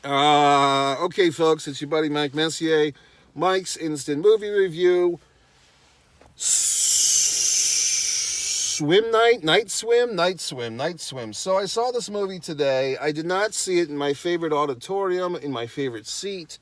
Okay, folks, it's your buddy Mike Messier. Mike's Instant Movie Review. Swim night, night swim, night swim, night swim. So I saw this movie today. I did not see it in my favorite auditorium, in my favorite seat,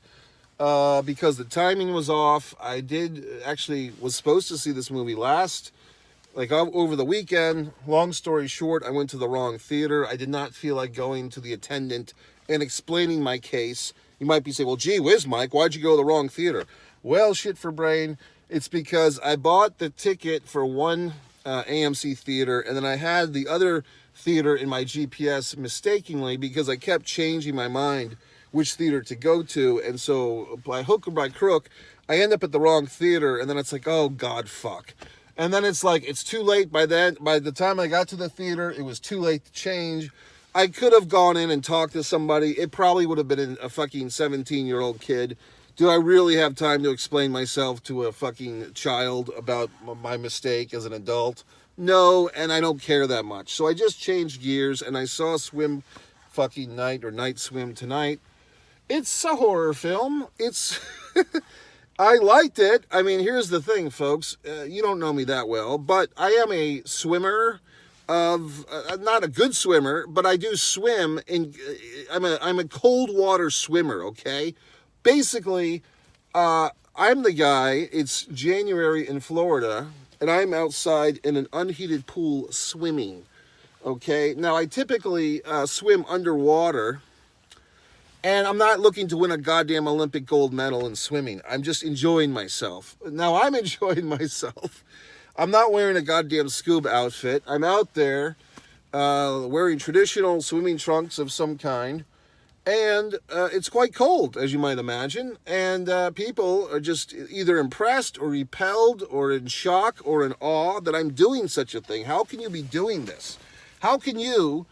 because the timing was off. I did actually was supposed to see this movie over the weekend. Long story short, I went to the wrong theater. I did not feel like going to the attendant and explaining my case. You might be saying, well, gee whiz, Mike, why'd you go to the wrong theater? Well, shit for brain. It's because I bought the ticket for one AMC theater, and then I had the other theater in my GPS mistakenly because I kept changing my mind which theater to go to. And so by hook or by crook, I end up at the wrong theater, and then it's like, oh, God, fuck. And then it's like, it's too late by then. By the time I got to the theater, it was too late to change. I could have gone in and talked to somebody. It probably would have been a fucking 17-year-old kid. Do I really have time to explain myself to a fucking child about my mistake as an adult? No, and I don't care that much. So I just changed gears, and I saw Swim fucking Night, or Night Swim tonight. It's a horror film. It's... I liked it. I mean, here's the thing, folks. You don't know me that well, but I am a swimmer of... not a good swimmer, but I do swim. I'm a cold water swimmer, okay? Basically, I'm the guy. It's January in Florida, and I'm outside in an unheated pool swimming, okay? Now, I typically swim underwater, and I'm not looking to win a goddamn Olympic gold medal in swimming. I'm just enjoying myself. Now, I'm enjoying myself. I'm not wearing a goddamn scuba outfit. I'm out there wearing traditional swimming trunks of some kind. And it's quite cold, as you might imagine. And people are just either impressed or repelled or in shock or in awe that I'm doing such a thing. How can you be doing this? How can you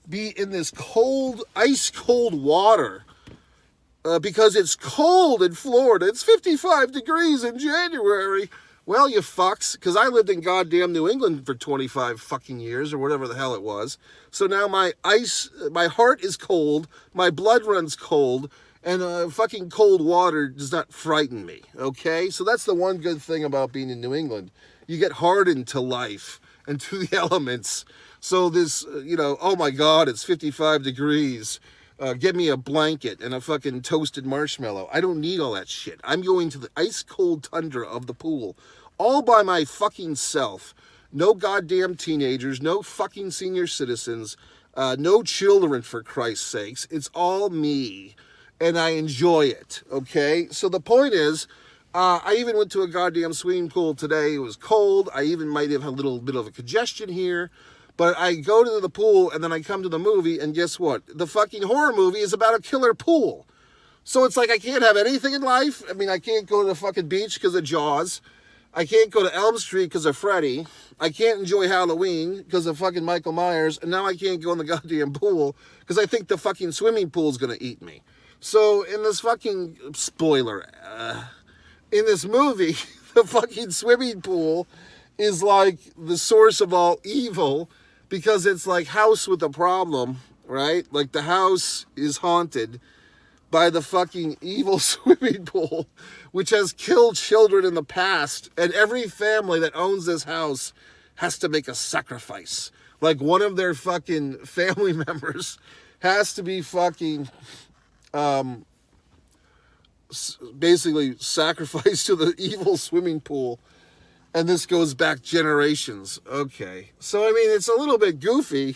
be in this cold, ice-cold water because it's cold in Florida? It's 55 degrees in January. Well, you fucks, because I lived in goddamn New England for 25 fucking years, or whatever the hell it was. So now my heart is cold, my blood runs cold, and fucking cold water does not frighten me, okay? So that's the one good thing about being in New England. You get hardened to life and to the elements. So this, oh my God, it's 55 degrees. Get me a blanket and a fucking toasted marshmallow. I don't need all that shit. I'm going to the ice-cold tundra of the pool all by my fucking self. No goddamn teenagers, no fucking senior citizens, no children, for Christ's sakes. It's all me, and I enjoy it, okay? So the point is, I even went to a goddamn swimming pool today. It was cold. I even might have had a little bit of a congestion here. But I go to the pool, and then I come to the movie, and guess what? The fucking horror movie is about a killer pool. So it's like I can't have anything in life. I mean, I can't go to the fucking beach because of Jaws. I can't go to Elm Street because of Freddy. I can't enjoy Halloween because of fucking Michael Myers. And now I can't go in the goddamn pool because I think the fucking swimming pool is going to eat me. So in this fucking... spoiler. In this movie, the fucking swimming pool is like the source of all evil, because it's like House with a problem, right? Like the house is haunted by the fucking evil swimming pool, which has killed children in the past. And every family that owns this house has to make a sacrifice. Like one of their fucking family members has to be fucking basically sacrificed to the evil swimming pool. And this goes back generations. Okay. So, I mean, it's a little bit goofy,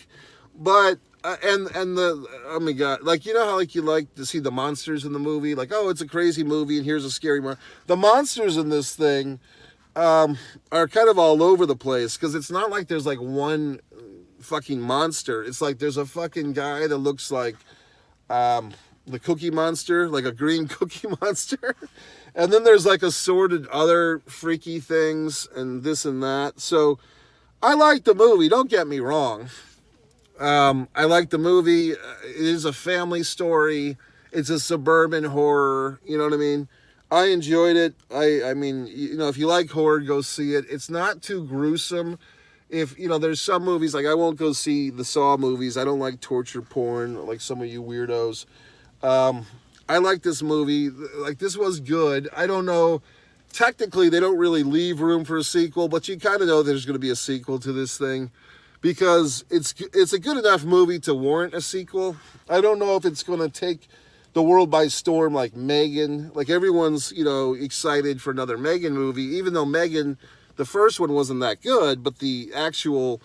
but, oh my God, like, you know how, like, you like to see the monsters in the movie? Like, oh, it's a crazy movie, and here's a scary monster. The monsters in this thing are kind of all over the place, because it's not like there's, like, one fucking monster. It's like there's a fucking guy that looks like the Cookie Monster, like a green Cookie Monster. And then there's like assorted other freaky things and this and that. So I like the movie, don't get me wrong. I like the movie. It is a family story. It's a suburban horror. You know what I mean? I enjoyed it. I mean, if you like horror, go see it. It's not too gruesome. If, there's some movies, like I won't go see the Saw movies. I don't like torture porn like some of you weirdos. I like this movie. Like, this was good. I don't know. Technically, they don't really leave room for a sequel, but you kind of know there's going to be a sequel to this thing because it's a good enough movie to warrant a sequel. I don't know if it's going to take the world by storm like Megan. Like, everyone's, excited for another Megan movie, even though Megan, the first one wasn't that good, but the actual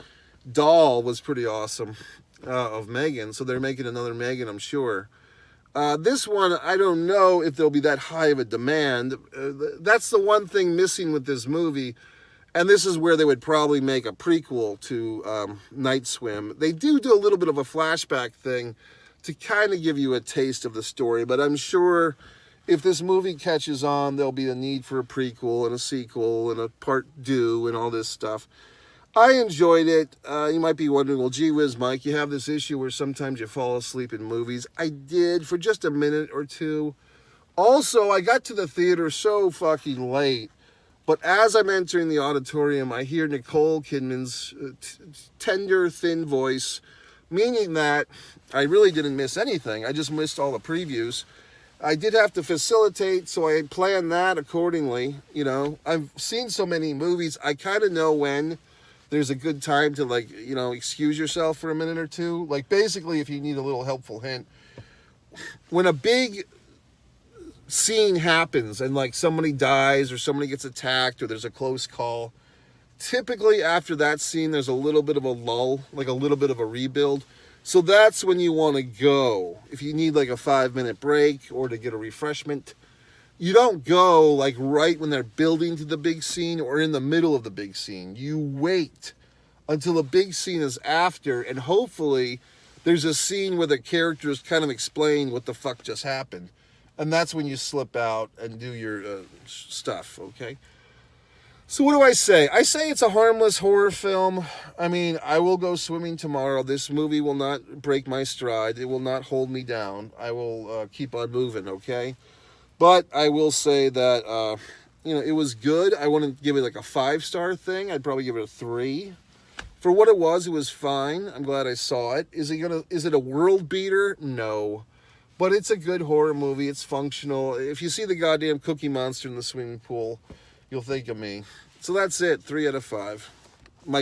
doll was pretty awesome of Megan. So they're making another Megan, I'm sure. This one, I don't know if there'll be that high of a demand. That's the one thing missing with this movie. And this is where they would probably make a prequel to Night Swim. They do a little bit of a flashback thing to kind of give you a taste of the story. But I'm sure if this movie catches on, there'll be a need for a prequel and a sequel and a part two and all this stuff. I enjoyed it. You might be wondering, well, gee whiz, Mike, you have this issue where sometimes you fall asleep in movies. I did for just a minute or two. Also, I got to the theater so fucking late. But as I'm entering the auditorium, I hear Nicole Kidman's tender, thin voice, meaning that I really didn't miss anything. I just missed all the previews. I did have to facilitate, so I planned that accordingly. I've seen so many movies, I kind of know when there's a good time to, excuse yourself for a minute or two. Like, basically, if you need a little helpful hint, when a big scene happens and, somebody dies or somebody gets attacked or there's a close call, typically after that scene, there's a little bit of a lull, like a little bit of a rebuild. So that's when you want to go. If you need, a 5-minute break or to get a refreshment, you don't go right when they're building to the big scene or in the middle of the big scene. You wait until the big scene is after, and hopefully there's a scene where the characters kind of explain what the fuck just happened. And that's when you slip out and do your stuff, okay? So what do I say? I say it's a harmless horror film. I mean, I will go swimming tomorrow. This movie will not break my stride. It will not hold me down. I will keep on moving, okay? But I will say that, it was good. I wouldn't give it a 5-star thing. I'd probably give it a 3. For what it was fine. I'm glad I saw it. Is it a world beater? No. But it's a good horror movie. It's functional. If you see the goddamn Cookie Monster in the swimming pool, you'll think of me. So that's it. 3 out of 5.